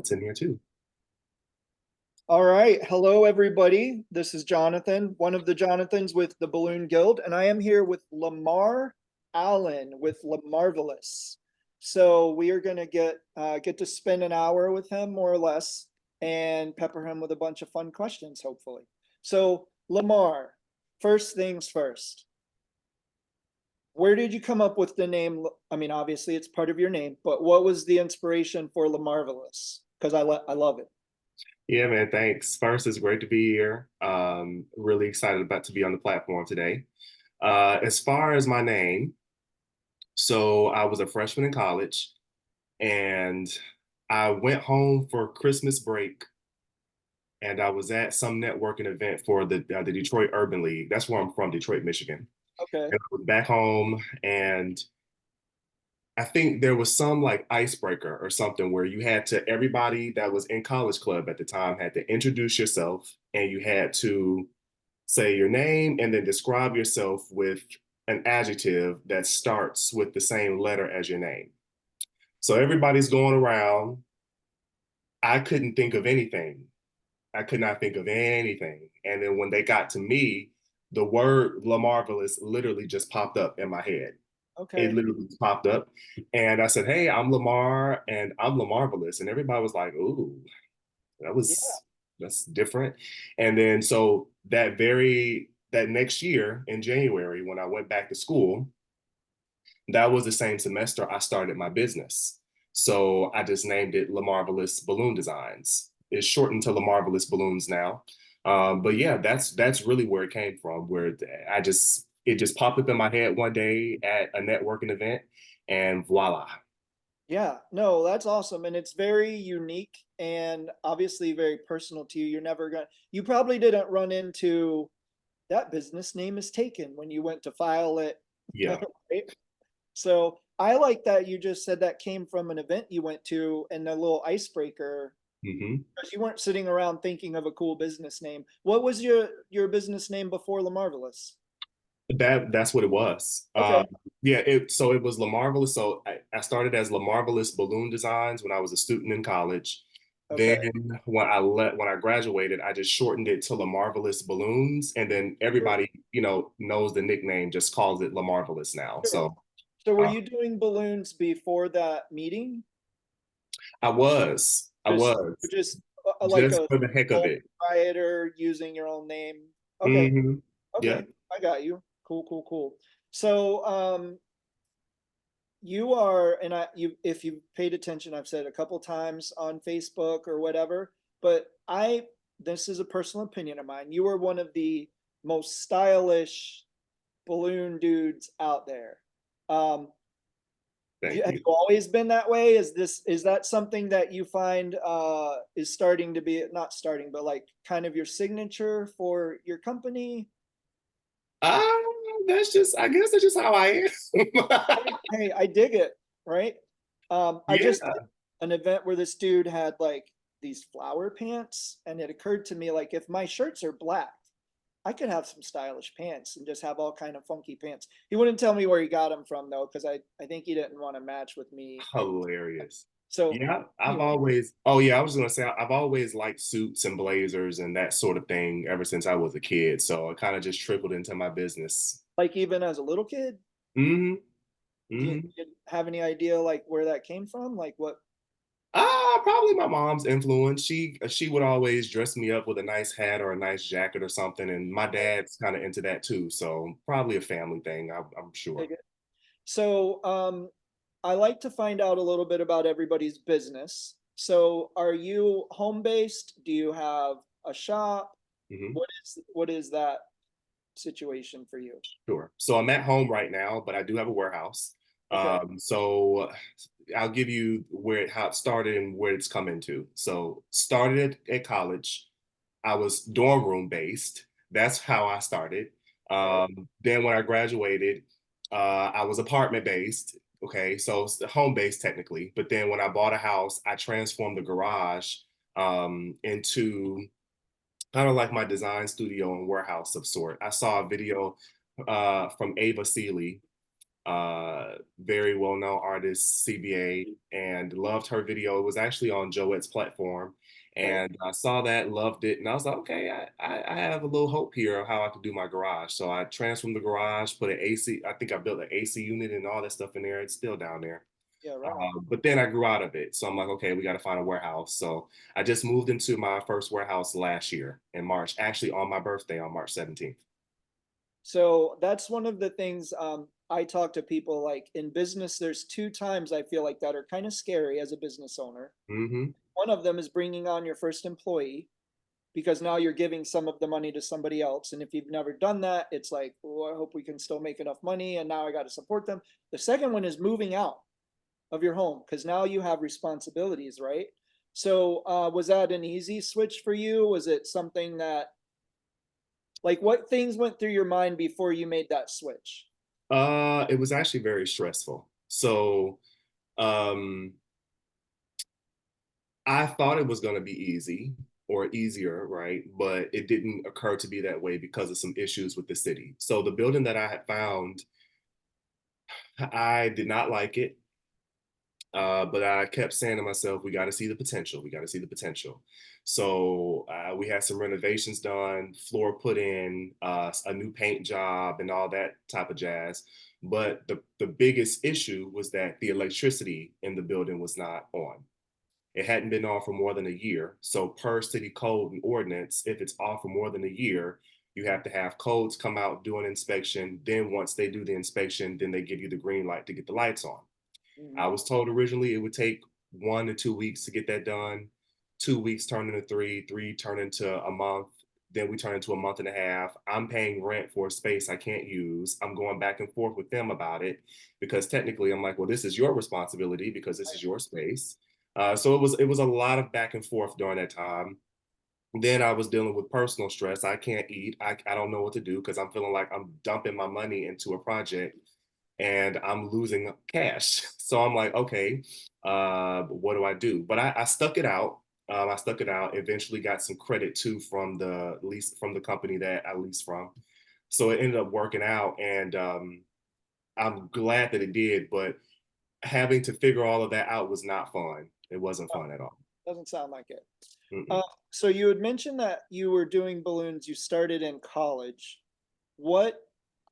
comments in here too. All right. Hello, everybody. This is Jonathan, one of the Jonathans with the Balloon Guild, and I am here with Lamar Allen with Lamarvelous. So we are going to get to spend an hour with him, more or less, and pepper him with a bunch of fun questions, hopefully. So, Lamar, first things first. Where did you come up with the name? I mean, obviously it's part of your name, but what was the inspiration for Lamarvelous? Because I love it. Yeah, man, thanks. First, it's great to be here. Really excited about to be on the platform today. As far as my name, so I was a freshman in college and I went home for Christmas break and I was at some networking event for the Detroit Urban League. That's where I'm from, Detroit, Michigan. Okay. And I was back home and I think there was some like icebreaker or something where you had to, everybody that was in college club at the time had to introduce yourself and you had to say your name and then describe yourself with an adjective that starts with the same letter as your name. So everybody's going around. I couldn't think of anything. I could not think of anything. And then when they got to me, the word LaMarvelous literally just popped up in my head. It Okay. literally popped up. And I said, hey, I'm Lamar and I'm Lamarvelous. And everybody was like, ooh, that Yeah. was that's different. And then so that next year in January, when I went back to school, that was the same semester I started my business. So I just named it Lamarvelous Balloon Designs. It's shortened to Lamarvelous Balloons now. But yeah, that's really where it came from. Where it just popped up in my head one day at a networking event, and voila. Yeah, no, that's awesome. And it's very unique and obviously very personal to you. You probably didn't run into that business name is taken when you went to file it. Yeah. Right? So I like that you just said that came from an event you went to and a little icebreaker Hmm. because you weren't sitting around thinking of a cool business name. What was your business name before La Marvelous? That's what it was. Okay. Yeah, so it was Lamarvelous. So I started as Lamarvelous Balloon Designs when I was a student in college. Then Okay. when I graduated, I just shortened it to Lamarvelous Balloons, and then Sure. everybody knows the nickname, just calls it Lamarvelous now. Sure. So So were uh, you doing balloons before that meeting? I Just was just like just a for the heck of sole it. proprietor using your own name. Okay, Hmm. Yeah. okay, I got you. Cool, cool, cool. So you are, and you if you paid attention, I've said a couple times on Facebook or whatever, but I this is a personal opinion of mine. You are one of the most stylish balloon dudes out there. Um, Thank have you. you always been that way? Is that something that you find is starting to be not starting, but like kind of your signature for your company? Uh, I guess that's just how I am. Hey, I dig it, right? I just Yeah. did an event where this dude had like these flower pants, and it occurred to me like if my shirts are black, I could have some stylish pants and just have all kind of funky pants. He wouldn't tell me where he got them from though, because I think he didn't want to match with me. And Hilarious. so Yeah, anyway, oh yeah, I was gonna say, I've always liked suits and blazers and that sort of thing ever since I was a kid. So it kind of just trickled into my business. like even as a little kid, Hmm. do Hmm. you have any idea like where that came from? Like what? Probably my mom's influence. She would always dress me up with a nice hat or a nice jacket or something, and my dad's kind of into that too. So probably a family thing, I'm sure. So, I like to find out a little bit about everybody's business. So, are you home based? Do you have a shop? Hmm. What is that situation for you? Sure. So I'm at home right now, but I do have a warehouse. Okay. So I'll give you how it started and where it's come into. So started at college. I was dorm room based. That's how I started. Okay. Then when I graduated, I was apartment based. Okay, so it's home based technically. But then when I bought a house, I transformed the garage into kind of like my design studio and warehouse of sort. I saw a video from Ava Seeley, very well known artist, CBA, and loved her video. It was actually on Joette's platform. Okay. And I saw that, loved it, and I was like, okay, I have a little hope here of how I could do my garage. So I transformed the garage, put an AC, I think I built an AC unit and all that stuff in there. It's still down there. Yeah, right on. But then I grew out of it. So I'm like, okay, we got to find a warehouse. So I just moved into my first warehouse last year in March, actually on my birthday on March 17th. So that's one of the things I talk to people like in business. There's two times I feel like that are kind of scary as a business owner. Hmm. One of them is bringing on your first employee because now you're giving some of the money to somebody else. And if you've never done that, it's like, oh, I hope we can still make enough money. And now I got to support them. The second one is moving out of your home because now you have responsibilities, right? So, was that an easy switch for you? Was it something that, like, what things went through your mind before you made that switch? It was actually very stressful. So um, I thought it was going to be easy or easier, right? But it didn't occur to be that way because of some issues with the city. So the building that I had found, I did not like it. But I kept saying to myself, we got to see the potential. We got to see the potential. So we had some renovations done, floor put in, a new paint job, and all that type of jazz. But the biggest issue was that the electricity in the building was not on. It hadn't been on for more than a year. So per city code and ordinance, if it's off for more than a year, you have to have codes come out, do an inspection. Then once they do the inspection, then they give you the green light to get the lights on. I Mhm. was told originally it would take 1 to 2 weeks to get that done. 2 weeks turned into three, three turned into a month. Then we turned into a month and a half. I'm paying rent for a space I can't use. I'm going back and forth with them about it because technically I'm like, well, this is your responsibility because this is your space. So it was a lot of back and forth during that time. Then I was dealing with personal stress. I can't eat. I don't know what to do because I'm feeling like I'm dumping my money into a project and I'm losing cash. So I'm like, okay, what do I do? But I stuck it out. I stuck it out. Eventually got some credit too from the lease from the company that I leased from. So it ended up working out, and I'm glad that it did. But having to figure all of that out was not fun. It wasn't fun at all. Doesn't sound like it. Uh, Mm-mm. so you had mentioned that you were doing balloons. You started in college. What,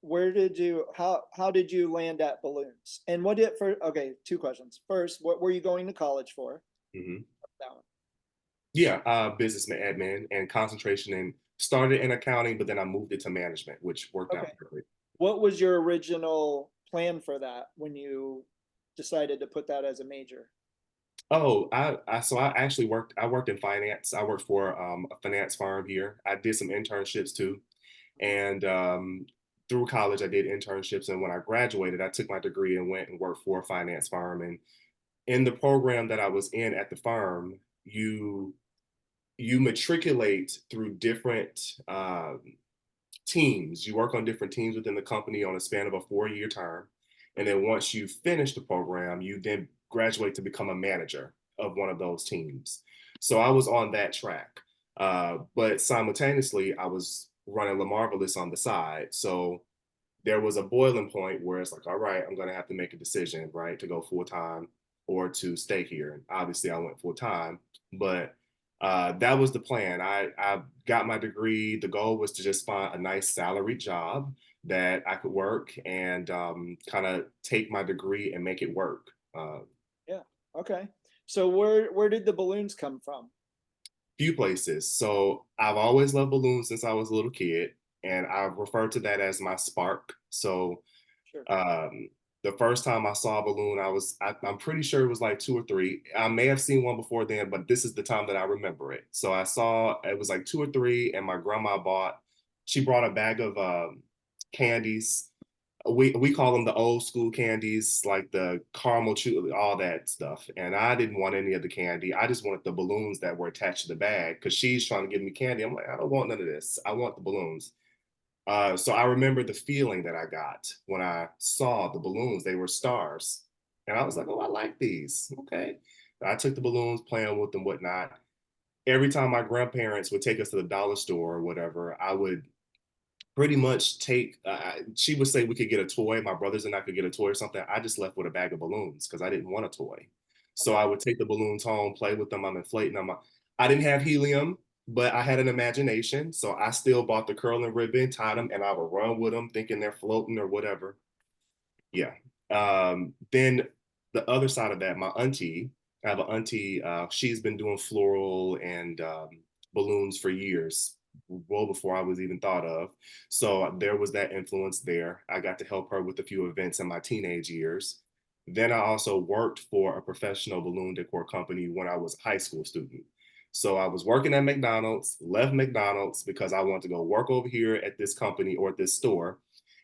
where did you, how did you land at balloons? And what did for? Okay, two questions. First, what were you going to college for? Hmm. That one. Yeah, business admin and concentration and started in accounting, but then I moved it to management, which worked Okay. out perfect. What was your original plan for that when you decided to put that as a major? Oh, I actually worked. I worked in finance. I worked for a finance firm here. I did some internships too, Mhm. and through college I did internships. And when I graduated, I took my degree and went and worked for a finance firm. And in the program that I was in at the firm, you matriculate through different teams. You work on different teams within the company on a span of a 4-year term. And then once you finish the program, you then graduate to become a manager of one of those teams. So I was on that track. But simultaneously, I was running Lamarvelous on the side. So there was a boiling point where it's like, all right, I'm going to have to make a decision, right, to go full time or to stay here. And obviously, I went full time, but that was the plan. I got my degree. The goal was to just find a nice salary job that I could work and kind of take my degree and make it work. Yeah. Okay. So where did the balloons come from? Few places. So I've always loved balloons since I was a little kid, and I refer to that as my spark. So Sure. Um, the first time I saw a balloon, I'm pretty sure it was like two or three. I may have seen one before then, but this is the time that I remember it. So I saw it was like two or three, and my grandma she brought a bag of candies. We call them the old school candies, like the caramel chew, all that stuff. And I didn't want any of the candy. I just wanted the balloons that were attached to the bag because she's trying to give me candy. I'm like, I don't want none of this. I want the balloons. So I remember the feeling that I got when I saw the balloons. They were stars. And I was like, oh, I like these. Okay. I took the balloons, playing with them, whatnot. Every time my grandparents would take us to the dollar store or whatever, I would pretty much take she would say we could get a toy, my brothers and I could get a toy or something. I just left with a bag of balloons because I didn't want a toy. So Okay. I would take the balloons home, play with them, I'm inflating them. I didn't have helium, but I had an imagination, so I still bought the curling ribbon, tied them, and I would run with them thinking they're floating or whatever. Yeah. Then the other side of that, my auntie, I have an auntie, she's been doing floral and balloons for years, well before I was even thought of. So there was that influence there. I got to help her with a few events in my teenage years. Then I also worked for a professional balloon decor company when I was a high school student. So I was working at McDonald's, left McDonald's because I wanted to go work over here at this company or at this store,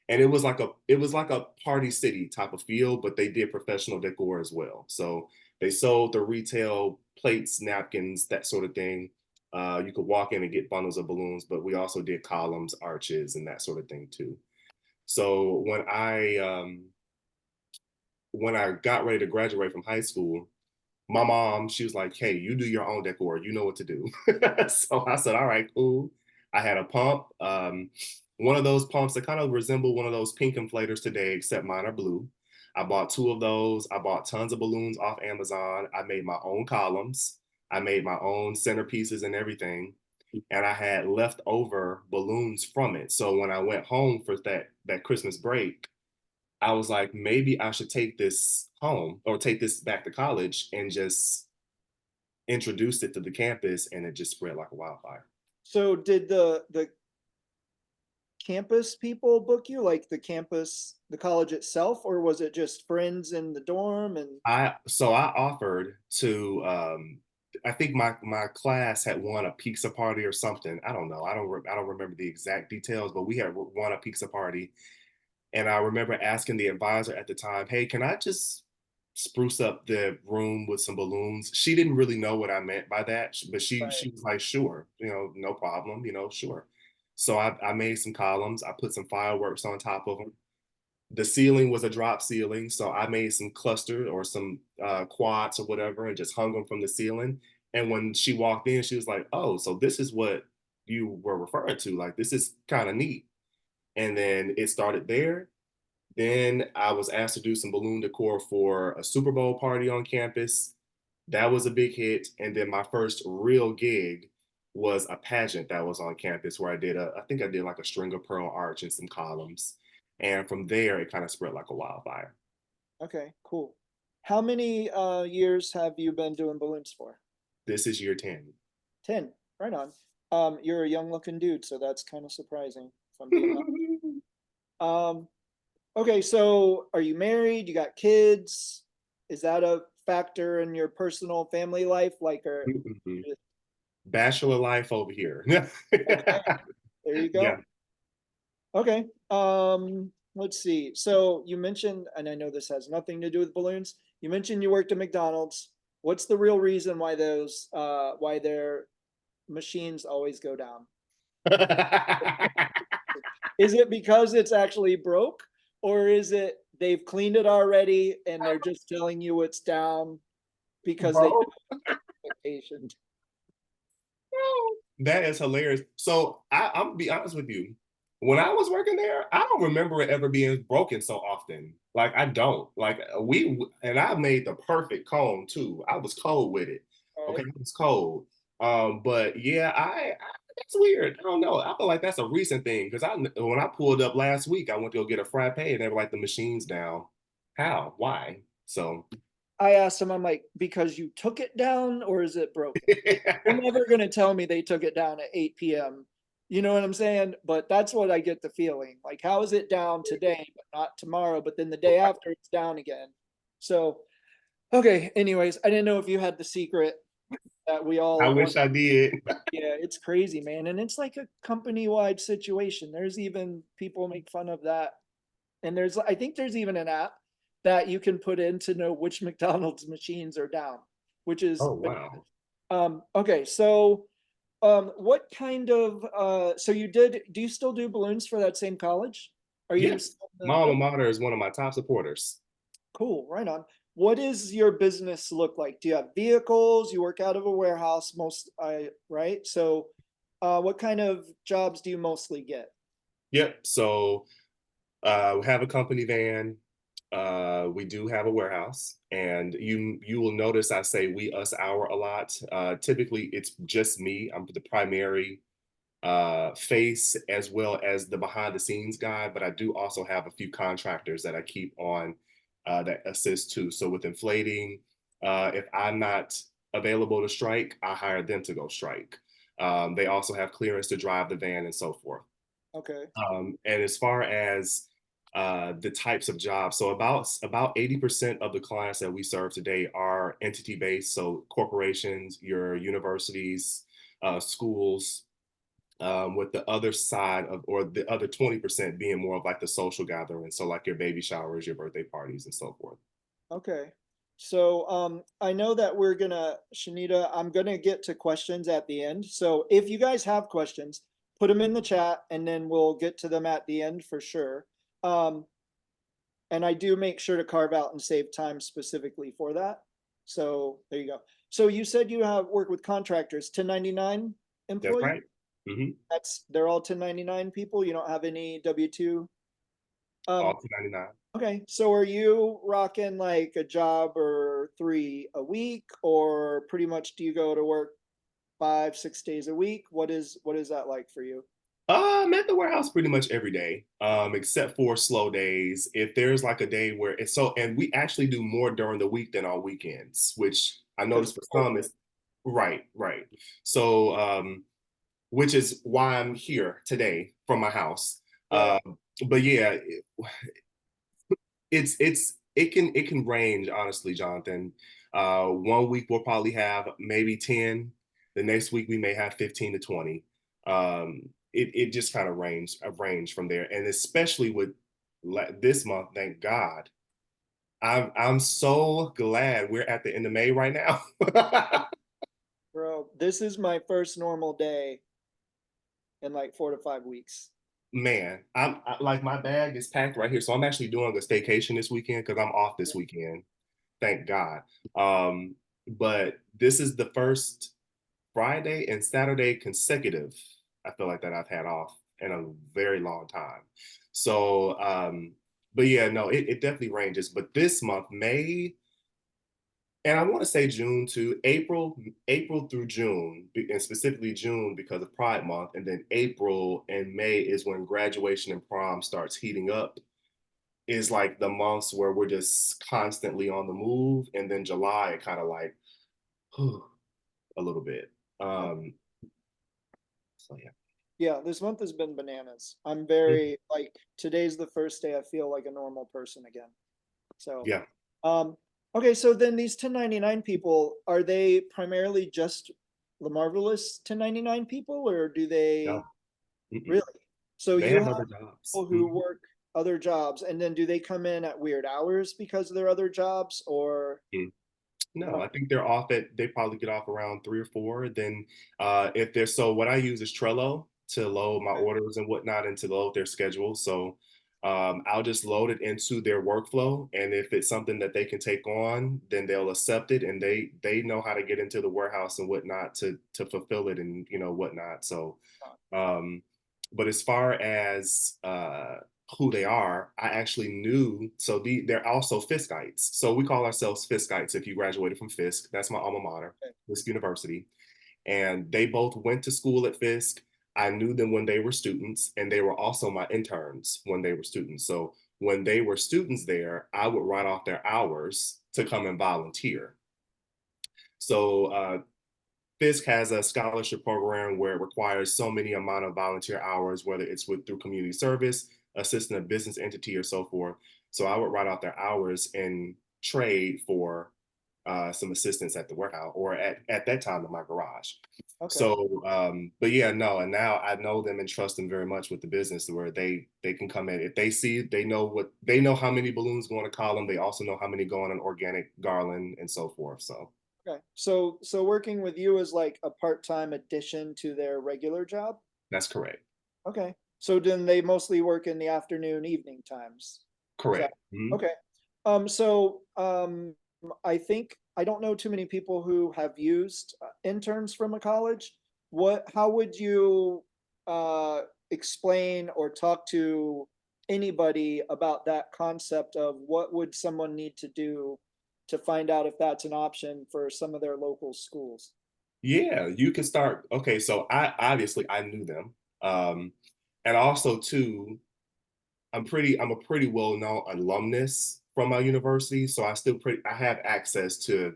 and it was like a party city type of feel, but they did professional decor as well. So they sold the retail plates, napkins, that sort of thing. You could walk in and get bundles of balloons, but we also did columns, arches, and that sort of thing too. So when I got ready to graduate from high school, my mom, she was like, "Hey, you do your own decor. You know what to do." So I said, "All right, cool." I had a pump, one of those pumps that kind of resemble one of those pink inflators today, except mine are blue. I bought two of those. I bought tons of balloons off Amazon. I made my own columns. I made my own centerpieces and everything. And I had leftover balloons from it. So when I went home for that Christmas break, I was like, maybe I should take this home or take this back to college and just introduce it to the campus, and it just spread like a wildfire. So did the campus people book you, like the campus, the college itself, or was it just friends in the dorm? And I offered to I think my class had won a pizza party or something. I don't know. I don't remember the exact details, but we had won a pizza party. And I remember asking the advisor at the time, "Hey, can I just spruce up the room with some balloons?" She didn't really know what I meant by that, but she right. she was like, "Sure, no problem, sure." So I made some columns. I put some fireworks on top of them. The ceiling was a drop ceiling, so I made some cluster or some quads or whatever, and just hung them from the ceiling. And when she walked in, she was like, "Oh, so this is what you were referring to? Like, this is kind of neat." And then it started there. Then I was asked to do some balloon decor for a Super Bowl party on campus. That was a big hit. And then my first real gig was a pageant that was on campus where I think I did like a string of pearl arch and some columns. And from there, it kind of spread like a wildfire. Okay, cool. How many years have you been doing balloons for? This is year 10. 10. Right on. You're a young looking dude, so that's kind of surprising if I'm being honest. Okay, so are you married? You got kids? Is that a factor in your personal family life? Like, or Bachelor life over here. okay, there you Yeah. go. Okay. Let's see. So you mentioned, and I know this has nothing to do with balloons. You mentioned you worked at McDonald's. What's the real reason why why their machines always go down? Is it because it's actually broke, or is it they've cleaned it already and they're just telling you it's down because they Bro, know expectations? that is hilarious. So I'm gonna be honest with you. When I was working there, I don't remember it ever being broken so often. Like I don't. Like and I made the perfect cone too. I was cold with it. All Okay, right. it was cold. But yeah, that's weird. I don't know. I feel like that's a recent thing because I when I pulled up last week, I went to go get a frappe and they were like the machine's down. How? Why? So I asked them, I'm like, because you took it down or is it broken? They're never going to tell me they took it down at 8 p.m. You know what I'm saying? But that's what I get the feeling. Like, how is it down today, but not tomorrow? But then the day after, it's down again. So, okay. Anyways, I didn't know if you had the secret that we I all want. wish I did. Yeah, it's crazy, man. And it's like a company wide situation. There's even people make fun of that. And I think there's even an app that you can put in to know which McDonald's machines are down, which is Oh wow. okay. So what kind of so do you still do balloons for that same college? Are you Yes. still My alma mater is one of my top supporters. cool, right on. What does your business look like? Do you have vehicles? You work out of a warehouse most I right? So what kind of jobs do you mostly get? Yep. So we have a company van. We do have a warehouse, and you will notice I say we, us, our a lot. Typically, it's just me. I'm the primary face as well as the behind the scenes guy, but I do also have a few contractors that I keep on that assist too. So with inflating, if I'm not available to strike, I hire them to go strike. They also have clearance to drive the van and so forth. Okay. And as far as the types of jobs, so about 80% of the clients that we serve today are entity based, so corporations, your universities, schools, with the other side of, or the other 20% being more of like the social gathering. So like your baby showers, your birthday parties, and so forth. Okay. So I know that Shanita, I'm gonna get to questions at the end. So if you guys have questions, put them in the chat and then we'll get to them at the end for sure. Um, and I do make sure to carve out and save time specifically for that. So there you go. So you said you have work with contractors, 1099 That's employee? right. Hmm. They're all 1099 people. You don't have any W-2. All Um, 299. Okay, so are you rocking like a job or three a week, or pretty much do you go to work 5, 6 days a week? What is that like for you? I'm at the warehouse pretty much every day, except for slow days. If there's like a day where it's so, and we actually do more during the week than on weekends, which I Because noticed for some is right, right. So, which is why I'm here today from my house. right. But yeah, it can range honestly, Jonathan. One week we'll probably have maybe 10. The next week we may have 15 to 20. It just kind of range from there, and especially with this month, thank God. I'm so glad we're at the end of May right now. Bro, this is my first normal day in like 4 to 5 weeks. Man, like my bag is packed right here, so I'm actually doing a staycation this weekend because I'm off this weekend. Thank God. Um, but this is the first Friday and Saturday consecutive, I feel like that I've had off in a very long time. So, but yeah, no, it definitely ranges. But this month, May, and I want to say June too, April through June, and specifically June because of Pride Month, and then April and May is when graduation and prom starts heating up, is like the months where we're just constantly on the move, and then July it kind of like a little bit. Um, so yeah. Yeah, this month has been bananas. I'm Mhm. very like today's the first day I feel like a normal person again. So, Yeah. um, okay, so then these 1099 people, are they primarily just the marvelous 1099 people, or do No. they Mm-mm. really? So They you have have other jobs. people who work other jobs, and then do they come in at weird hours because of their other jobs, or Mhm. No, no? I think they're off at, they probably get off around 3 or 4. Then if they're, so what I use is Trello to load my Okay, orders and whatnot and to load their schedule. So I'll just load it into their workflow. And if it's something that they can take on, then they'll accept it, and they know how to get into the warehouse and whatnot to fulfill it and whatnot. So um, but as far as who they are, I actually knew. So they're also Fiskites. So we call ourselves Fiskites if you graduated from Fisk. That's my alma mater, okay, Fisk University. And they both went to school at Fisk. I knew them when they were students, and they were also my interns when they were students. So when they were students there, I would write off their hours to come and volunteer. So Fisk has a scholarship program where it requires so many amount of volunteer hours, whether it's through community service, assisting a business entity, or so forth. So I would write out their hours and trade for some assistance at the warehouse, or at that time in my garage. okay. So, but yeah, no, and now I know them and trust them very much with the business, where they can come in if they see, they know how many balloons go on a column. They also know how many go on an organic garland and so forth. So Okay. So working with you is like a part-time addition to their regular job? that's correct. Okay. So then they mostly work in the afternoon, evening times. Is that Correct. Mhm. okay? I think I don't know too many people who have used interns from a college. How would you explain or talk to anybody about that concept of what would someone need to do to find out if that's an option for some of their local schools? Yeah, you can start. Okay, so I knew them. Um, and also too, I'm a pretty well-known alumnus from my university, so I have access to,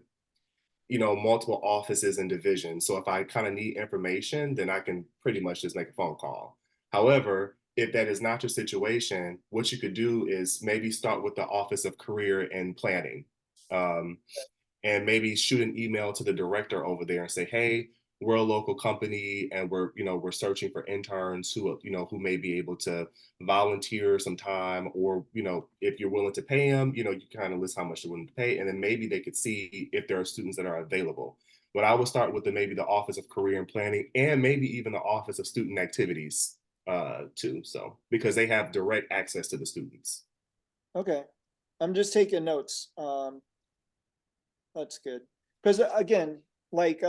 multiple offices and divisions. So if I kind of need information, then I can pretty much just make a phone call. However, if that is not your situation, what you could do is maybe start with the Office of Career and Planning. Um, and maybe shoot an email to the director over there and say, hey, we're a local company and we're searching for interns who may be able to volunteer some time, or if you're willing to pay them, you kind of list how much you're willing to pay, and then maybe they could see if there are students that are available. But I would start with maybe the Office of Career and Planning, and maybe even the Office of Student Activities too, so because they have direct access to the students. Okay. I'm just taking notes. That's good. Because again, like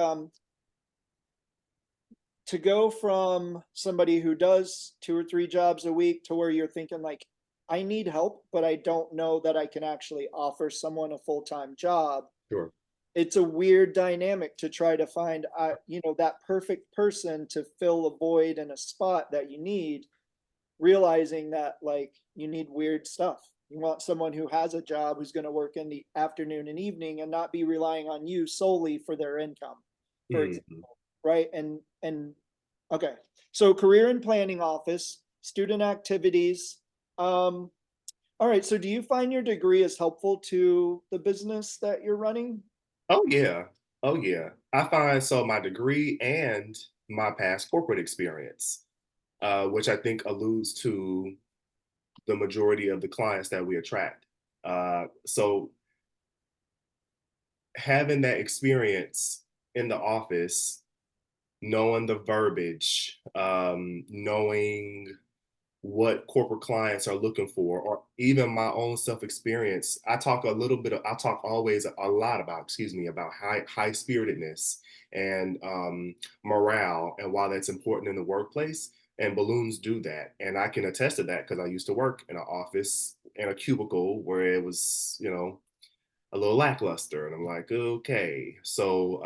to go from somebody who does 2 or 3 jobs a week to where you're thinking like, I need help, but I don't know that I can actually offer someone a full-time job. Sure. It's a weird dynamic to try to find, that perfect person to fill a void in a spot that you need, realizing that like you need weird stuff. You want someone who has a job who's going to work in the afternoon and evening and not be relying on you solely for their income, for Mhm. example, right? And okay, so career and planning office, student activities. All right, so do you find your degree is helpful to the business that you're running? Oh yeah. Oh yeah. I find so my degree and my past corporate experience, which I think alludes to the majority of the clients that we attract. So having that experience in the office, knowing the verbiage, knowing what corporate clients are looking for, or even my own self experience. I talk always a lot about, excuse me, about high spiritedness and morale, and why that's important in the workplace. And balloons do that. And I can attest to that because I used to work in an office in a cubicle where it was, a little lackluster. And I'm like, okay. So,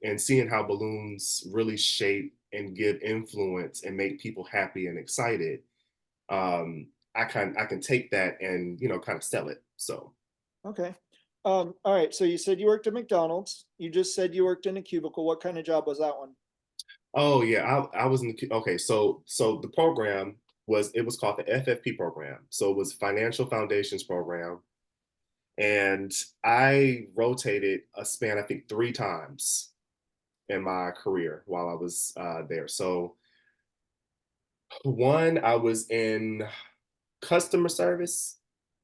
and seeing how balloons really shape and give influence and make people happy and excited, I can take that and kind of sell it. So Okay. All right, so you said you worked at McDonald's. You just said you worked in a cubicle. What kind of job was that one? oh yeah, I was in the okay. So the program was called the FFP program. So it was Financial Foundations program, and I rotated a span I think 3 times in my career while I was there. So one, I was in customer service.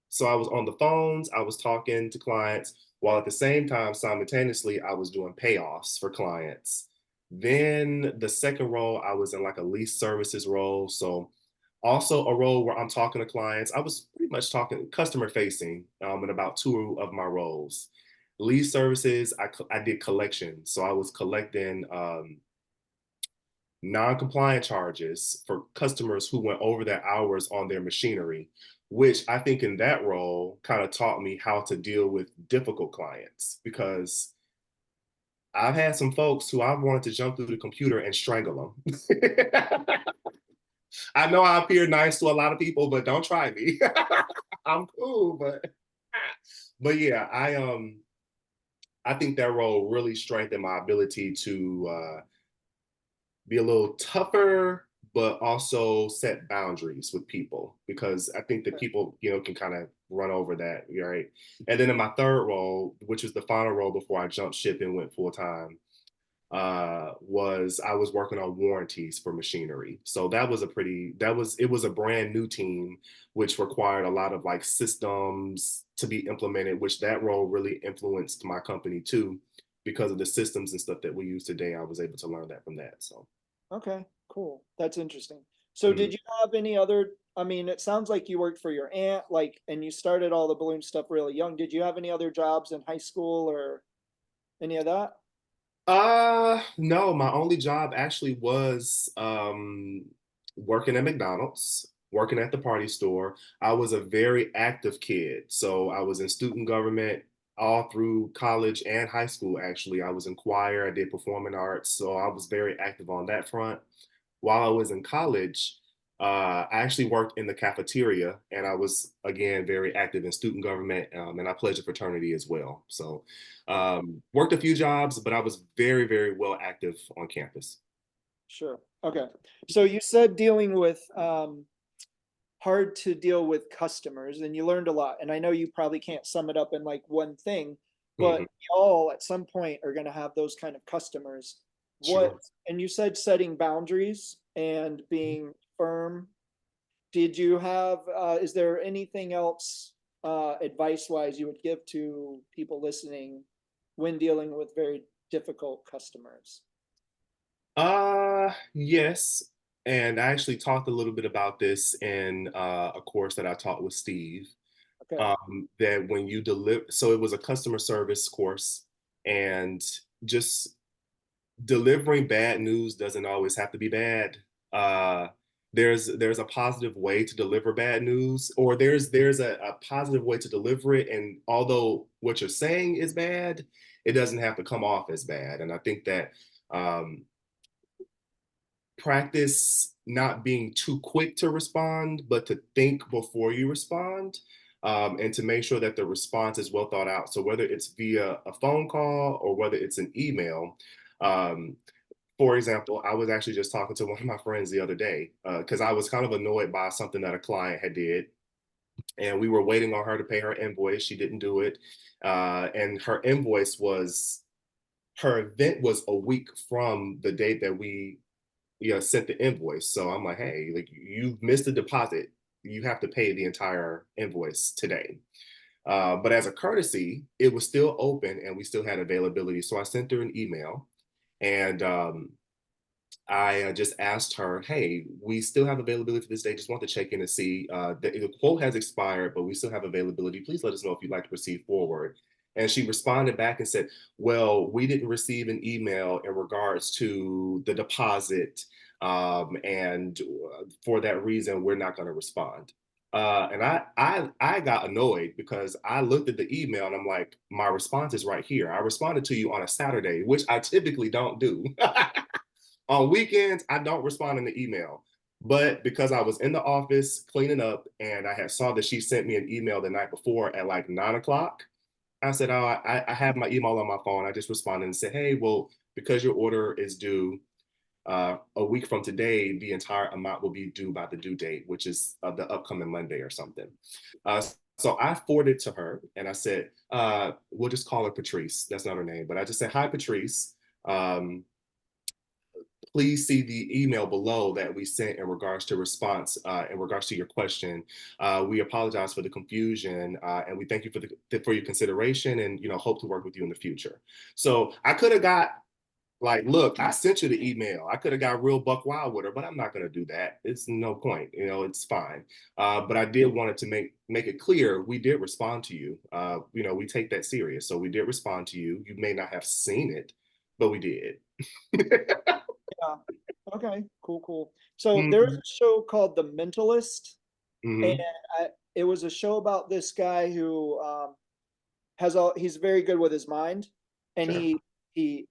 So I was on the phones, I was talking to clients, while at the same time, simultaneously, I was doing payoffs for clients. Then the second role, I was in like a lease services role. So also a role where I'm talking to clients. I was pretty much talking customer facing in about 2 of my roles. Lease services, I did collections. So I was collecting non-compliant charges for customers who went over their hours on their machinery, which I think in that role kind of taught me how to deal with difficult clients, because I've had some folks who I've wanted to jump through the computer and strangle them. I know I appear nice to a lot of people, but don't try me. I'm cool, but yeah, I think that role really strengthened my ability to be a little tougher, but also set boundaries with people, because I think that people, can kind of run over that, right? And then in my third role, which was the final role before I jumped ship and went full time, was I was working on warranties for machinery. So it was a brand new team, which required a lot of like systems to be implemented, which that role really influenced my company too, because of the systems and stuff that we use today. I was able to learn that from that. So. Okay, cool. That's interesting. So Mhm. did you have any other, I mean, it sounds like you worked for your aunt, like, and you started all the balloon stuff really young. Did you have any other jobs in high school or any of that? No, my only job actually was working at McDonald's, working at the party store. I was a very active kid. So I was in student government all through college and high school, actually. I was in choir, I did performing arts. So I was very active on that front. While I was in college, I actually worked in the cafeteria and I was, again, very active in student government and I pledged a fraternity as well. So worked a few jobs, but I was very, very well active on campus. Sure. Okay. So you said dealing with hard to deal with customers and you learned a lot. And I know you probably can't sum it up in like one thing, but Mhm. we all at some point are going to have those kind of customers. What, Sure. and you said setting boundaries and being firm. Did you have, is there anything else advice wise you would give to people listening when dealing with very difficult customers? Yes. And I actually talked a little bit about this in a course that I taught with Steve. Okay. That when you deliver, so it was a customer service course, and just delivering bad news doesn't always have to be bad. Uh, there's a positive way to deliver bad news, or there's a positive way to deliver it. And although what you're saying is bad, it doesn't have to come off as bad. And I think that um, practice not being too quick to respond, but to think before you respond, and to make sure that the response is well thought out. So whether it's via a phone call or whether it's an email, um, for example, I was actually just talking to one of my friends the other day because I was kind of annoyed by something that a client had did, and we were waiting on her to pay her invoice. She didn't do it, and her event was a week from the date that we sent the invoice. So I'm like, hey, like you've missed the deposit. You have to pay the entire invoice today. But as a courtesy, it was still open and we still had availability. So I sent her an email and I just asked her, hey, we still have availability for this day. Just want to check in and see. The quote has expired, but we still have availability. Please let us know if you'd like to proceed forward. And she responded back and said, well, we didn't receive an email in regards to the deposit. And for that reason, we're not going to respond. And I got annoyed because I looked at the email and I'm like, my response is right here. I responded to you on a Saturday, which I typically don't do. On weekends, I don't respond in the email. But because I was in the office cleaning up and I had saw that she sent me an email the night before at like 9 o'clock, I said, oh, I have my email on my phone. I just responded and said, hey, well, because your order is due a week from today, the entire amount will be due by the due date, which is the upcoming Monday or something. Uh, so I forwarded to her and I said, we'll just call her Patrice. That's not her name, but I just said, hi, Patrice. Please see the email below that we sent in regards to response in regards to your question. We apologize for the confusion and we thank you for your consideration and hope to work with you in the future. So I could have got like, look, I sent you the email. I could have got real buck wild with her, but I'm not going to do that. It's no point. It's fine. But I did want it to make it clear we did respond to you. We take that serious. So we did respond to you. You may not have seen it, but we did. Yeah. Okay. Cool. Cool. So there's Mhm, a show called The Mentalist, and mhm. it was a show about this guy who he's very good with his mind, and Sure. he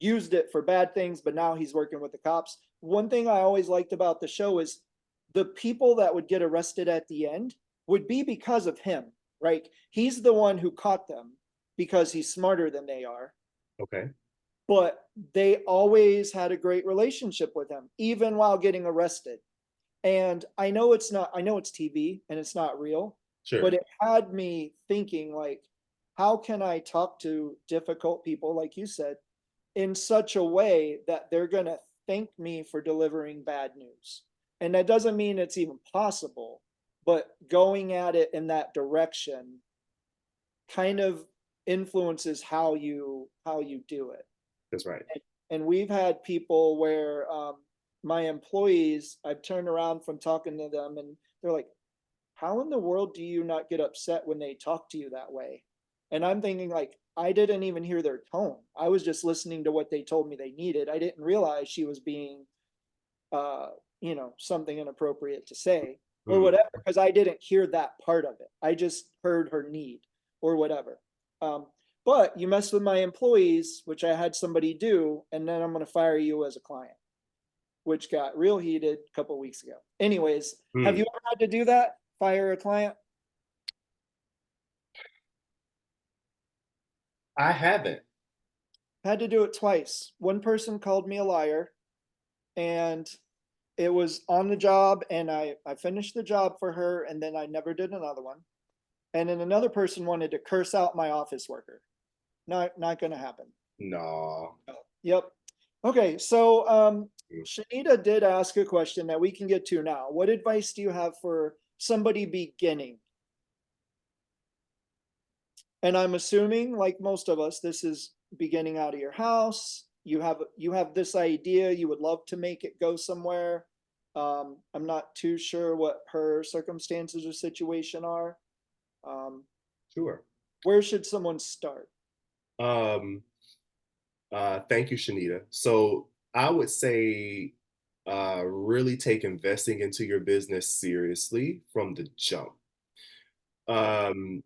used it for bad things, but now he's working with the cops. One thing I always liked about the show is the people that would get arrested at the end would be because of him, right? He's the one who caught them because he's smarter than they are, Okay. but they always had a great relationship with him, even while getting arrested. And I know it's TV and it's not real, but Sure. it had me thinking, like, how can I talk to difficult people, like you said, in such a way that they're going to thank me for delivering bad news? And that doesn't mean it's even possible, but going at it in that direction kind of influences how you do it. That's right. And we've had people where my employees, I've turned around from talking to them and they're like, how in the world do you not get upset when they talk to you that way? And I'm thinking, like, I didn't even hear their tone. I was just listening to what they told me they needed. I didn't realize she was being uh, something inappropriate to say or Mm, whatever, because I didn't hear that part of it. I just heard her need or whatever. Um, but you mess with my employees, which I had somebody do, and then I'm going to fire you as a client, which got real heated a couple weeks ago. Anyways, have you mm. ever had to do that? Fire a client? I haven't. Had to do it twice. One person called me a liar, and it was on the job, and I finished the job for her, and then I never did another one. And then another person wanted to curse out my office worker. Not going to happen. No. Yep. Okay, so Shanita did ask a question that we can get to now. What advice do you have for somebody beginning? And I'm assuming, like most of us, this is beginning out of your house. You have this idea, you would love to make it go somewhere. I'm not too sure what her circumstances or situation are. Um, Sure. where should someone start? Um, thank you, Shanita. So I would say really take investing into your business seriously from the jump. Okay. Um,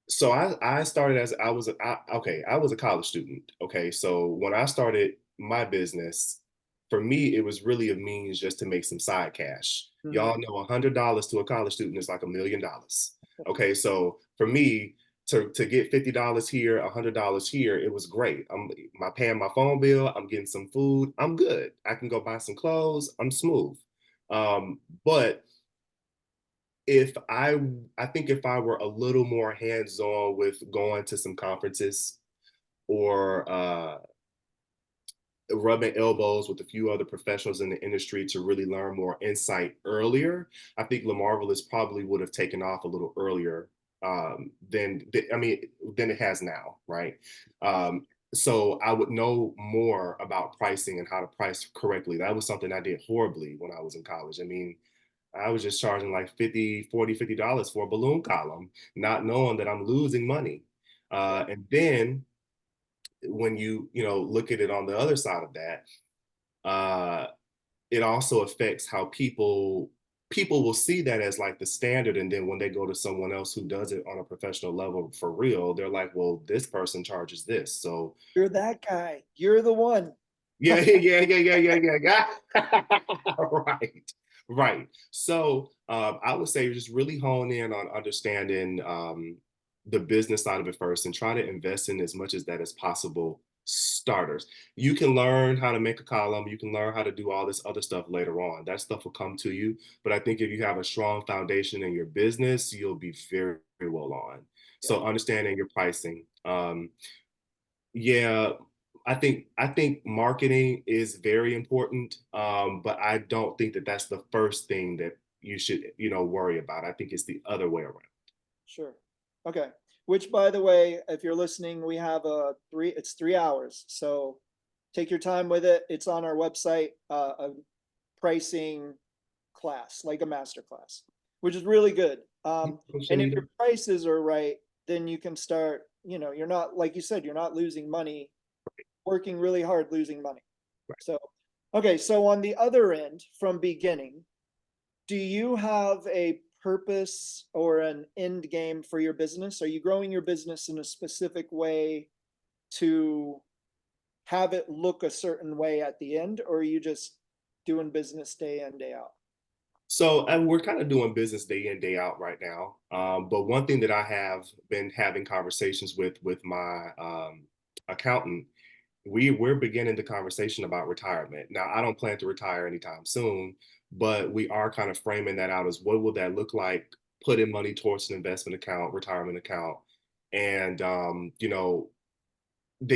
so I started as I was a college student. Okay, so when I started my business, for me it was really a means just to make some side cash. Mhm. Y'all know $100 to a college student is like $1 million. Okay, so for me to get $50 here, $100 here, it was great. I'm paying my phone bill, I'm getting some food, I'm good. I can go buy some clothes, I'm smooth. But if I think if I were a little more hands-on with going to some conferences or rubbing elbows with a few other professionals in the industry to really learn more insight earlier, I think Lamarvelous probably would have taken off a little earlier than it has now, right? Um, so I would know more about pricing and how to price correctly. That was something I did horribly when I was in college. I mean, I was just charging like 50, 40, $50 for a balloon column, not knowing that I'm losing money. Yeah, And then when you look at it on the other side of that, uh, it also affects how people will see that as like the standard. And then when they go to someone else who does it on a professional level for real, they're like, well, this person charges this. So you're that guy. You're the one. yeah, yeah. Right, right. So I would say just really hone in on understanding the business side of it first and try to invest in as much as that as possible. Starters. You can learn how to make a column, you can learn how to do all this other stuff later on. That stuff will come to you. But I think if you have a strong foundation in your business, you'll be very, very well on. Yeah, So understanding your pricing. Yeah, I think marketing is very important, but I don't think that that's the first thing that you should worry about. I think it's the other way around. sure. Okay. Which, by the way, if you're listening, we have it's 3 hours. So take your time with it. It's on our website, a pricing class, like a master class, which is really good. And if Shanita. your prices are right, then you can start, you're not, like you said, you're not losing money, working really hard, losing money. So, okay. So on the other end, from beginning, do you have a purpose or an end game for your business? Are you growing your business in a specific way to have it look a certain way at the end, or are you just doing business day in, day out? So, and we're kind of doing business day in, day out right now. But one thing that I have been having conversations with my accountant, we're beginning the conversation about retirement. Now, I don't plan to retire anytime soon, but we are kind of framing that out as what will that look like? Putting money towards an investment account, retirement account, and the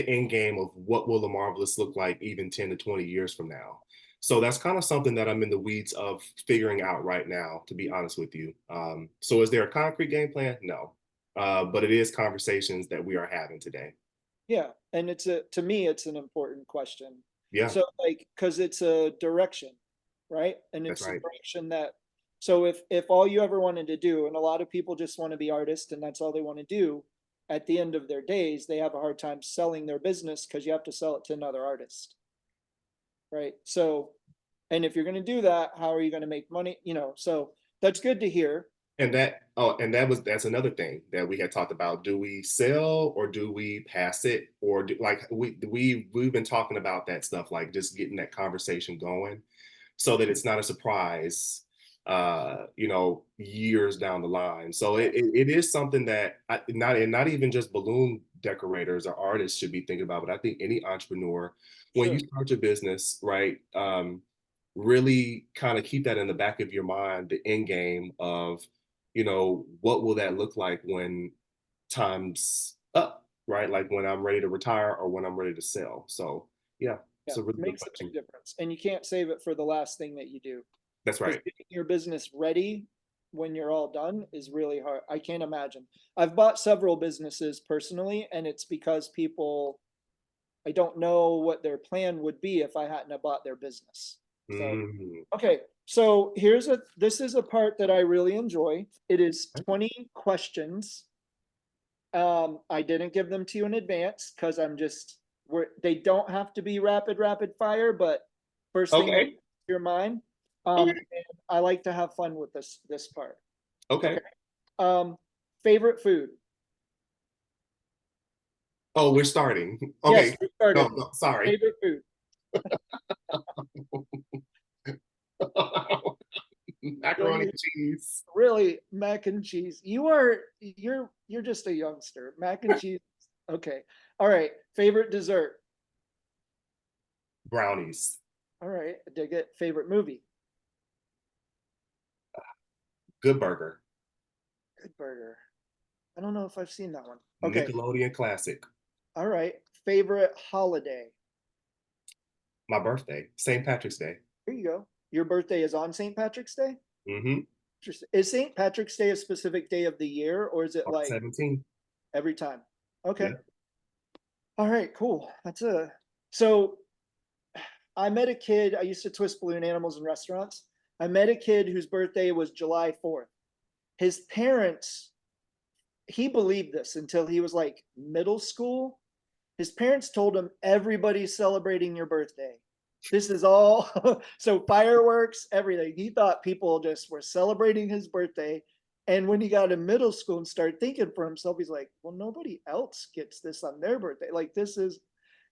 end game of what will the marvelous look like even 10 to 20 years from now. So that's kind of something that I'm in the weeds of figuring out right now, to be honest with you. So is there a concrete game plan? No. But it is conversations that we are having today. Yeah, and to me it's an important question. Yeah, So like, because it's a direction, right? And that's it's a right. direction that, so if all you ever wanted to do, and a lot of people just want to be artists and that's all they want to do, at the end of their days, they have a hard time selling their business because you have to sell it to another artist, right? So And if you're going to do that, how are you going to make money? So that's good to hear. And that's another thing that we had talked about. Do we sell or do we pass it? Or like we've been talking about that stuff, like just getting that conversation going so that it's not a surprise, years down the line. So it is something that not even just balloon decorators or artists should be thinking about, but I think any entrepreneur, when you Sure. start your business, right, really kind of keep that in the back of your mind, the end game of, what will that look like when time's up, right? Like when I'm ready to retire or when I'm ready to sell. So yeah, Yeah, it's a really good makes a big question. difference. And you can't save it for the last thing that you do, That's because right. getting your business ready when you're all done is really hard. I can't imagine. I've bought several businesses personally, and it's because people, I don't know what their plan would be if I hadn't have bought their business. So, Mhm. okay. So this is a part that I really enjoy. It is 20 questions. I didn't give them to you in advance because they don't have to be rapid fire, but first thing that Okay. comes to your mind. Okay. And I like to have fun with this part. Okay. Okay. Um, Favorite food? Oh, we're starting. Yes, Okay. we No, started. no, sorry. Favorite food? Macaroni Really, and cheese. really, mac and cheese. You're just a youngster. Mac and cheese. Okay. All right. Favorite dessert? Brownies. All right. I dig it. Favorite movie? Good Burger. Good Burger. I don't know if I've seen that one. Okay. Nickelodeon classic. All right. Favorite holiday? My birthday. St. Patrick's Day. Here you go. Your birthday is on St. Patrick's Day? Mm-hmm. Interesting. Is St. Patrick's Day a specific day of the year, or is it On like 17. every time? Okay. Yeah. All right, cool. So I met a kid. I used to twist balloon animals in restaurants. I met a kid whose birthday was July 4th. His parents, he believed this until he was like middle school. His parents told him, everybody's celebrating your birthday. This is all so fireworks, everything. He thought people just were celebrating his birthday. And when he got in middle school and started thinking for himself, he's like, well, nobody else gets this on their birthday. Like, this is,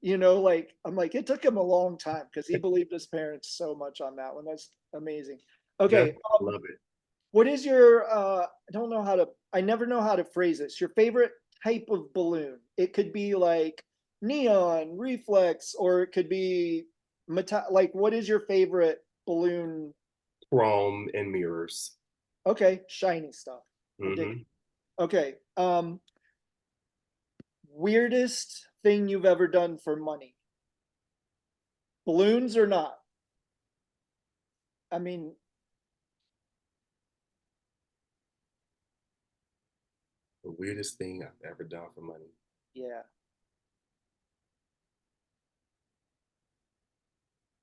like, I'm like, it took him a long time because he believed his parents so much on that one. That's amazing. That's Okay. love it. What is your I don't know how to I never know how to phrase this. Your favorite type of balloon? It could be like neon, reflex, or it could be metal. Like, what is your favorite balloon? Chrome and mirrors. Okay, shiny stuff. I dig Mm-hmm. it. Okay. Weirdest thing you've ever done for money? Balloons or not? I mean, The weirdest thing I've ever done for money. yeah.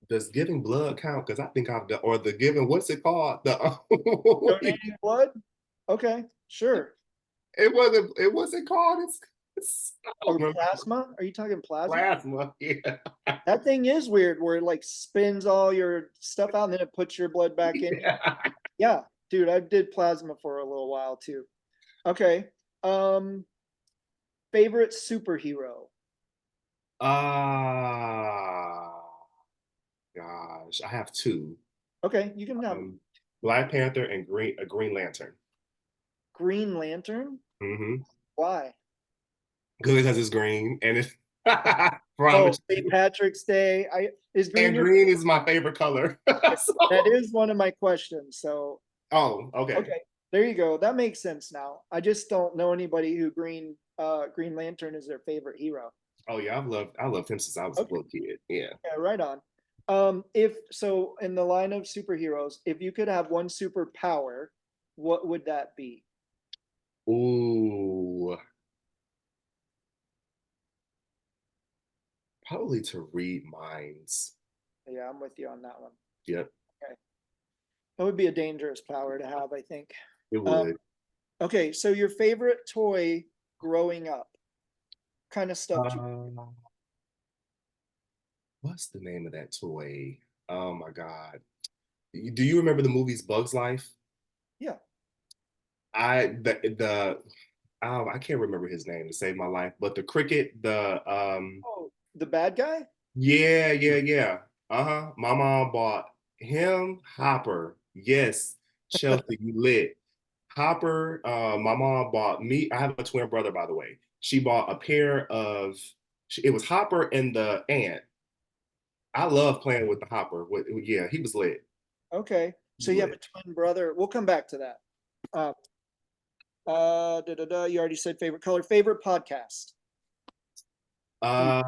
Does giving blood count? Because I think I've done, or the giving, what's it called? Donating blood? Okay, sure. it wasn't called. I don't Or remember. plasma? Are you talking plasma? Plasma. Yeah. That thing is weird where it like spins all your stuff out and then it puts your blood back in you. Yeah. Yeah, dude, I did plasma for a little while too. Okay. Um, Favorite superhero? Ah, gosh, I have two. Okay, you can have Um, Black Panther and Green Lantern. Green Lantern. Mm-hmm. Why? Good because it's green and it's Oh, promise St. you. Patrick's Day. I Is green And your green is my favorite color. favorite? That So, is one of my questions. So, oh, okay. okay, there you go. That makes sense now. I just don't know anybody who Green Lantern is their favorite hero. Oh yeah, I loved him since I was a Okay. little kid. Yeah. Yeah, right on. If so, in the line of superheroes, if you could have one superpower, what would that be? Ooh, probably to read minds. Yeah, I'm with you on that one. Yep, Okay. That would be a dangerous power to have, I think. it Um, would. okay, so your favorite toy growing up, kind of stuff. Uh, what's the name of that toy? Oh my God. Do you remember the movies Bugs Life? Yeah. The oh, I can't remember his name to save my life, but the cricket, Oh, the bad guy? yeah, yeah, yeah. Uh-huh. My mom bought him Hopper. Yes, Chelsea, you lit. Hopper, my mom bought me. I have a twin brother, by the way. She bought a pair of it was Hopper and the ant. I love playing with the Hopper. Yeah, he was lit. Okay. He So was you have lit. a twin brother. We'll come back to that. Uh, you already said favorite color. Favorite podcast. Do you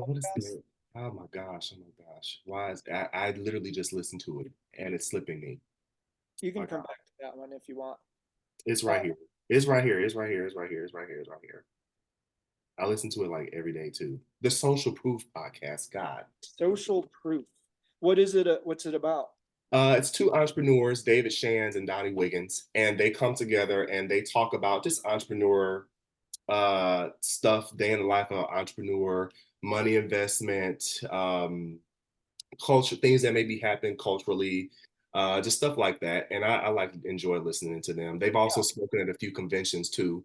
What is podcast? the oh my gosh, oh my gosh. Why is I literally just listened to it and it's slipping me. You can My come God. back to that one if you want. It's Uh, right here. It's right here. It's right here. It's right here. It's right here. It's right here. I listen to it like every day too. The Social Proof podcast. God. Social proof. What is it? What's it about? It's two entrepreneurs, David Shands and Donnie Wiggins, and they come together and they talk about just entrepreneur stuff, day in the life of an entrepreneur, money investment, culture, things that may be happening culturally, just stuff like that. And I like enjoy listening to them. They've also Yeah. spoken at a few conventions too,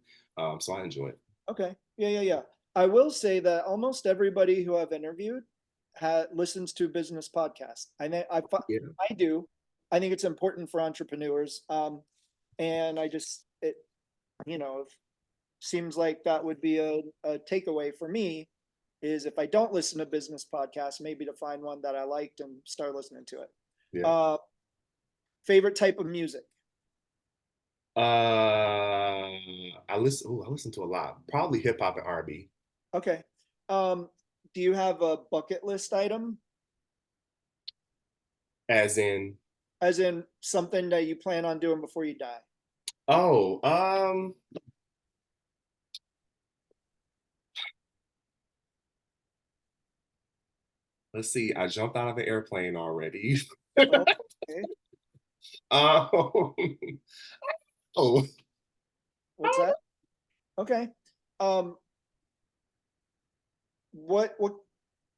so I enjoy it. Okay. Yeah, yeah, yeah. I will say that almost everybody who I've interviewed listens to business podcasts. Yeah, I do. I think it's important for entrepreneurs. And it, you know, seems like that would be a takeaway for me is if I don't listen to business podcasts, maybe to find one that I liked and start listening to it. yeah. Uh, favorite type of music? I listen to a lot, probably hip hop and R&B, Okay. Um, do you have a bucket list item, as in, as in something that you plan on doing before you die? oh, let's see. I jumped out of an airplane already. Oh, okay. um, oh, What's that? Okay. Um, what what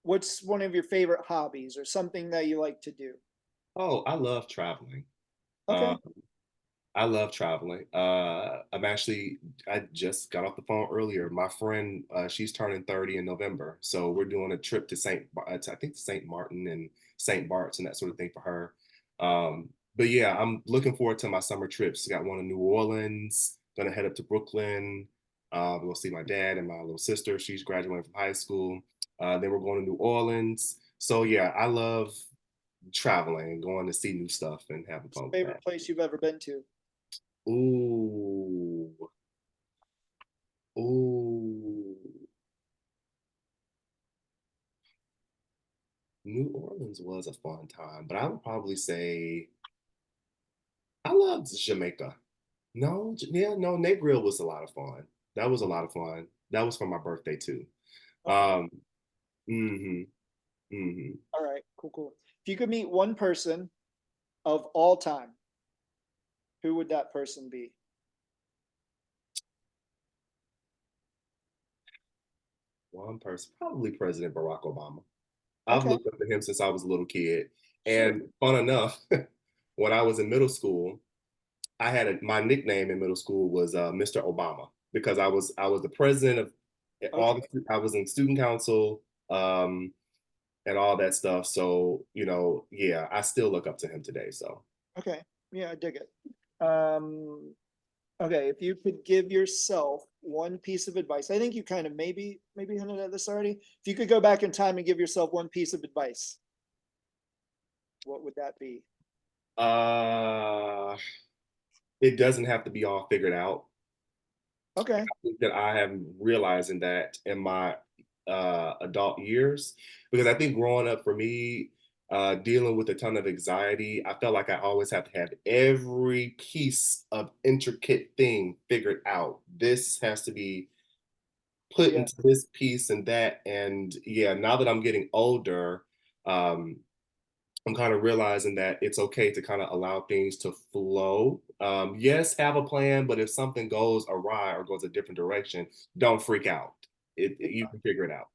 what's one of your favorite hobbies or something that you like to do? oh, I love traveling. Uh, Okay. I love traveling. I just got off the phone earlier. My friend, she's turning 30 in November. So we're doing a trip to I think St. Martin and St. Bart's and that sort of thing for her. But yeah, I'm looking forward to my summer trips. Got one in New Orleans, gonna head up to Brooklyn. We'll see my dad and my little sister. She's graduating from high school. Then we're going to New Orleans. So yeah, I love traveling and going to see new stuff and having fun with Favorite that. place you've ever been to? Ooh, ooh. New Orleans was a fun time, but I would probably say I loved Jamaica. No, yeah, no, Nate Grill was a lot of fun. That was a lot of fun. That was for my birthday too. Okay. Um, mm-hmm, mm-hmm. All right. Cool, cool. If you could meet one person of all time, who would that person be? One person, probably President Barack Obama. I've Okay. looked up to him since I was a little kid. Sure. And fun enough, when I was in middle school, my nickname in middle school was Mr. Obama because I was the president of all Okay. I was in student council um, and all that stuff. So yeah, I still look up to him today. So Okay. Yeah, I dig it. Okay, if you could give yourself one piece of advice, I think you kind of maybe hinted at this already. If you could go back in time and give yourself one piece of advice, what would that be? uh, it doesn't have to be all figured out. Okay. Think that I am realizing that in my adult years, because I think growing up for me, dealing with a ton of anxiety, I felt like I always have to have every piece of intricate thing figured out. This has to be put Yeah. into this piece and that. And yeah, now that I'm getting older, um, I'm kind of realizing that it's okay to kind of allow things to flow. Yes, have a plan, but if something goes awry or goes a different direction, don't freak out. Yeah. You can figure it out.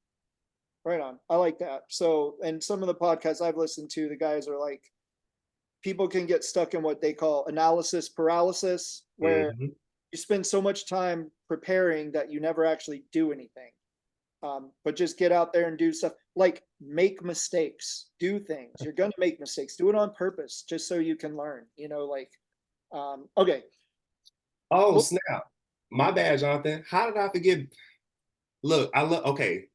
Right on. I like that. So, and some of the podcasts I've listened to, the guys are like, people can get stuck in what they call analysis paralysis, where Hmm. you spend so much time preparing that you never actually do anything. But just get out there and do stuff like make mistakes, do things. You're going to make mistakes, do it on purpose, just so you can learn, like, okay. Oh, Well, snap. My bad, Jonathan. How did I forget? Look, I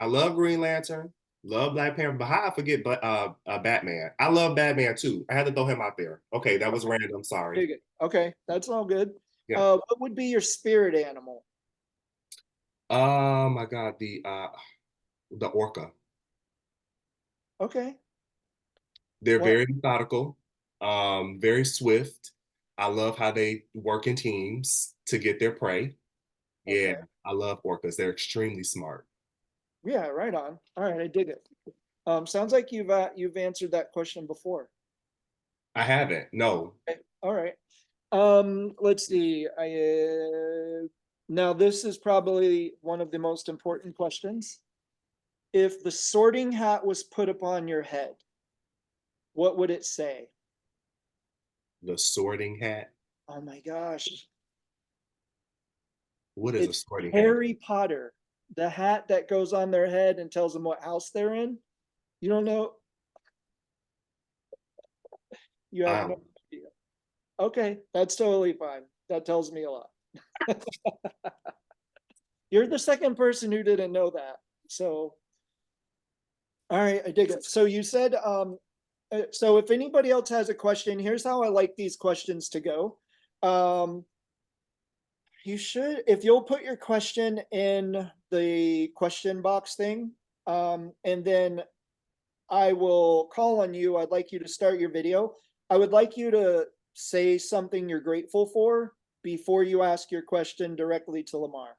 love Green Lantern, love Black Panther, but how I forget Batman? I love Batman too. I had to throw him out there. Okay, that was random. Sorry. dig it. Okay, that's all good. Yeah. What would be your spirit animal? Oh my God, the orca. Okay. They're What? very methodical, very swift. I love how they work in teams to get their prey. Yeah, Okay. I love orcas. They're extremely smart. Yeah, right on. All right, I dig it. Sounds like you've answered that question before. I haven't. No. Okay. All right. Let's see. Now this is probably one of the most important questions. If the sorting hat was put upon your head, what would it say? The sorting hat. Oh my gosh. What is a It's sorting hat? Harry Potter, the hat that goes on their head and tells them what house they're in. You don't know? You have no Um, idea. Okay, that's totally fine. That tells me a lot. You're the second person who didn't know that. So, all right, I dig it. So you said, so if anybody else has a question, here's how I like these questions to go. Um, you should, if you'll put your question in the question box thing, and then I will call on you. I'd like you to start your video. I would like you to say something you're grateful for before you ask your question directly to Lamar.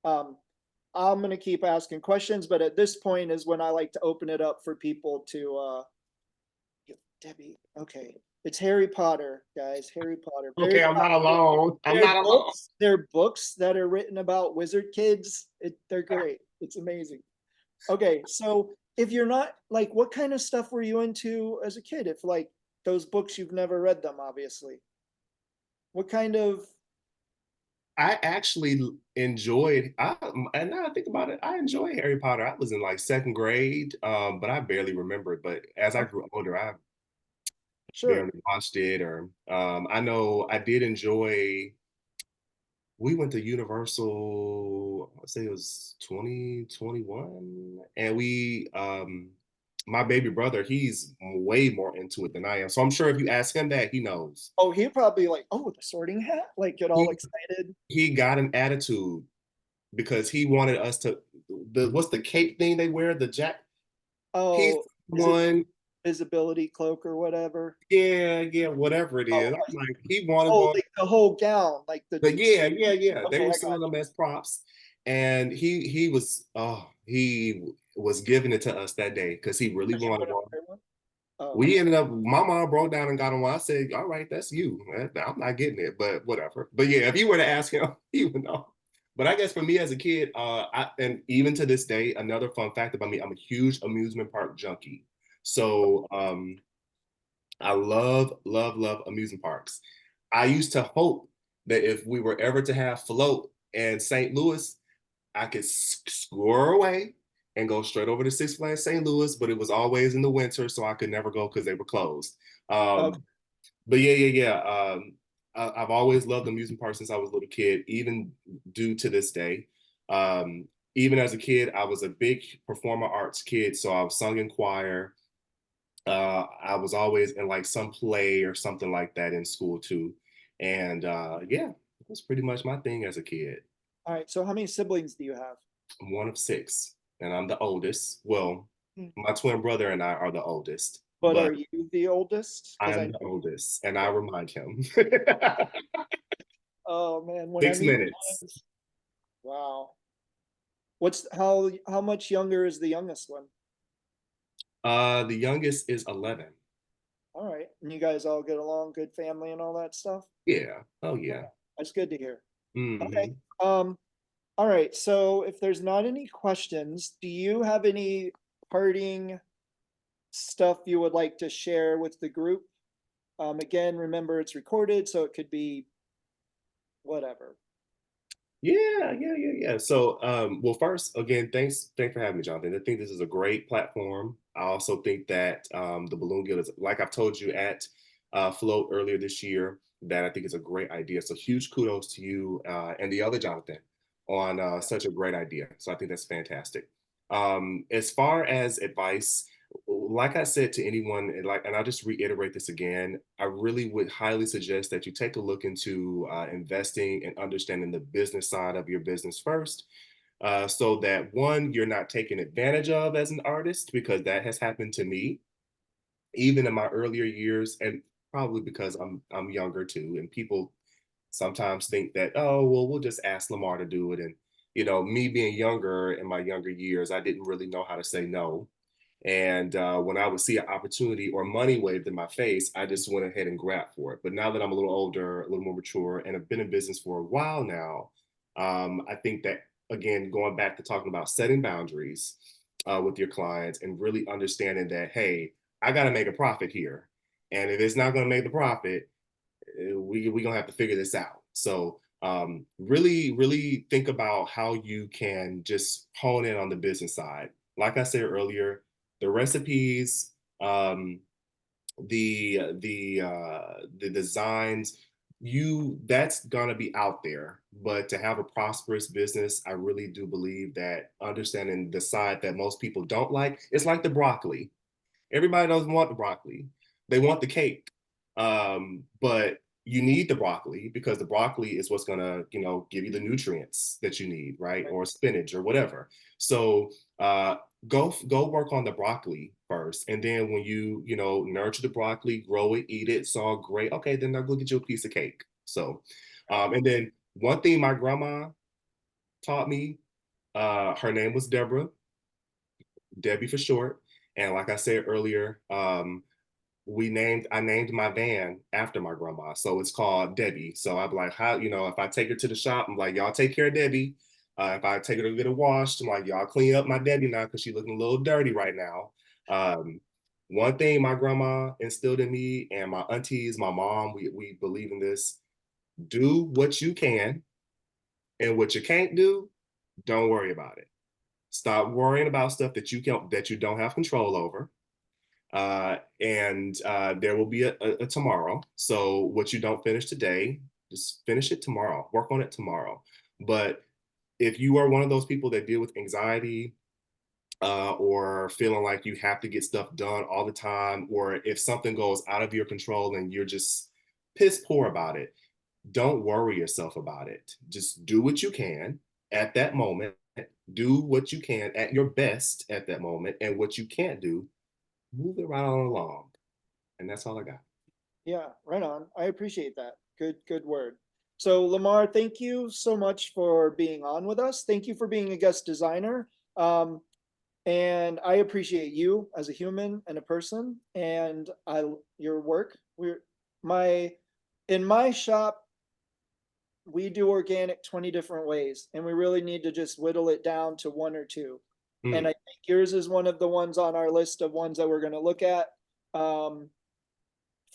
Um, I'm going to keep asking questions, but at this point is when I like to open it up for people to, Debbie, okay. It's Harry Potter, guys. Harry Potter. Very okay, I'm not classic. alone. I'm They're not alone. books. They're books that are written about wizard kids. They're great. It's amazing. Okay, so if you're not like, what kind of stuff were you into as a kid? If like those books you've never read them, obviously. What kind of? I actually enjoyed, and now I think about it, I enjoy Harry Potter. I was in like second grade, but I barely remember it. But as I Okay, grew older, I sure. barely watched it. Or I know I did enjoy. We went to Universal, I say it was 2021, and my baby brother, he's way more into it than I am. So I'm sure if you ask him that, he knows. Oh, he probably like, oh, the Sorting Hat, like get all He excited. he got an attitude because he wanted us to what's the cape thing they wear? The jack. He's Oh, is it one, visibility cloak or whatever? yeah, yeah, whatever it Oh, is. I'm like, he wanted oh, one. like the whole gown, like the. But yeah, yeah, yeah. They Okay, were I got selling them as props, and he was giving it to us that day because he really you. Did you wanted put it one. on one? Oh, We ended up. My mom broke down and got him one. I said, "All right, that's you. I'm not getting it, but whatever." But yeah, if you were to ask him, he would know. But I guess for me as a kid, and even to this day, another fun fact about me, I'm a huge amusement park junkie. So I love amusement parks. I used to hope that if we were ever to have float in St. Louis, I could score away and go straight over to Six Flags St. Louis, but it was always in the winter, so I could never go because they were closed. okay. But yeah. I've always loved amusement parks since I was a little kid, even due to this day. Even as a kid, I was a big performer arts kid, so I was sung in choir. I was always in like some play or something like that in school too. And yeah, that was pretty much my thing as a kid. All right. So how many siblings do you have? I'm one of six, and I'm the oldest. Well, Hmm. my twin brother and I are the oldest, But but are you the oldest? I Because I am know. the oldest, and I Okay. remind him. Oh man, when I meet 6 minutes. twins, wow. What's how much younger is the youngest one? The youngest is 11. All right. And you guys all get along, good family and all that stuff? Yeah. Oh Okay. yeah. That's good to hear. Okay. Hmm. All right. So if there's not any questions, do you have any? parting stuff you would like to share with the group? Again, remember it's recorded, so it could be whatever. Yeah. So, well, first, again, thanks for having me, Jonathan. I think this is a great platform. I also think that the Balloon Guild is, like I've told you at Float earlier this year, that I think is a great idea. So, huge kudos to you and the other Jonathan on such a great idea. So, I think that's fantastic. As far as advice, like I said to anyone, and I'll just reiterate this again, I really would highly suggest that you take a look into investing and understanding the business side of your business first, so that one, you're not taken advantage of as an artist, because that has happened to me even in my earlier years, and probably because I'm younger too, and people sometimes think that, oh well, we'll just ask Lamar to do it, and me being younger in my younger years, I didn't really know how to say no. And when I would see an opportunity or money waved in my face, I just went ahead and grabbed for it. But now that I'm a little older, a little more mature, and have been in business for a while now, I think that, again, going back to talking about setting boundaries with your clients and really understanding that, hey, I got to make a profit here. And if it's not going to make the profit, we gonna have to figure this out. So really think about how you can just hone in on the business side. Like I said earlier, the recipes, the designs, that's gonna be out there. But to have a prosperous business, I really do believe that understanding the side that most people don't like, it's like the broccoli. Everybody doesn't want the broccoli. They want the cake. But you need the broccoli because the broccoli is what's gonna, give you the nutrients that you need, right? Right. Or spinach or whatever. So go work on the broccoli first. And then when you nurture the broccoli, grow it, eat it, it's all great. Okay, then I'll go get you a piece of cake. So and then one thing my grandma taught me, her name was Deborah, Debbie for short. And like I said earlier, I named my van after my grandma. So it's called Debbie. So I'm like, how, if I take her to the shop, I'm like, y'all take care of Debbie. If I take her to get her washed, I'm like, y'all clean up my Debbie now because she's looking a little dirty right now. Um, One thing my grandma instilled in me and my aunties, my mom, we believe in this: do what you can, and what you can't do, don't worry about it. Stop worrying about stuff that you don't have control over, and there will be a tomorrow. So what you don't finish today, just finish it tomorrow. Work on it tomorrow. But if you are one of those people that deal with anxiety, or feeling like you have to get stuff done all the time, or if something goes out of your control and you're just piss poor about it, don't worry yourself about it. Just do what you can at that moment. Do what you can at your best at that moment, and what you can't do, move it right on along. And that's all I got. Yeah, right on. I appreciate that. Good word. So Lamar, thank you so much for being on with us. Thank you for being a guest designer. And I appreciate you as a human and a person, and your work. My in my shop, we do organic 20 different ways, and we really need to just whittle it down to one or two. And Mm, I think yours is one of the ones on our list of ones that we're going to look at.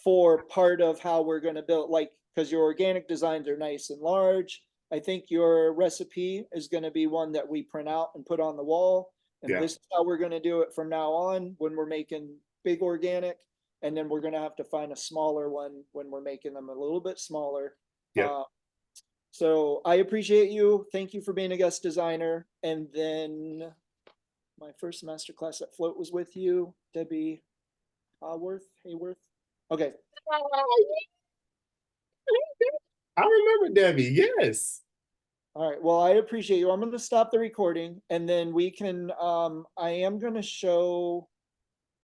For part of how we're going to build, like, because your organic designs are nice and large. I think your recipe is going to be one that we print out and put on the wall. And yeah, this is how we're going to do it from now on when we're making big organic. And then we're going to have to find a smaller one when we're making them a little bit smaller. yeah. Uh, so I appreciate you. Thank you for being a guest designer. And then my first masterclass at Float was with you, Debbie Hayworth. Okay. I remember Debbie. Yes. All right. Well, I appreciate you. I'm going to stop the recording and then we can, I am going to show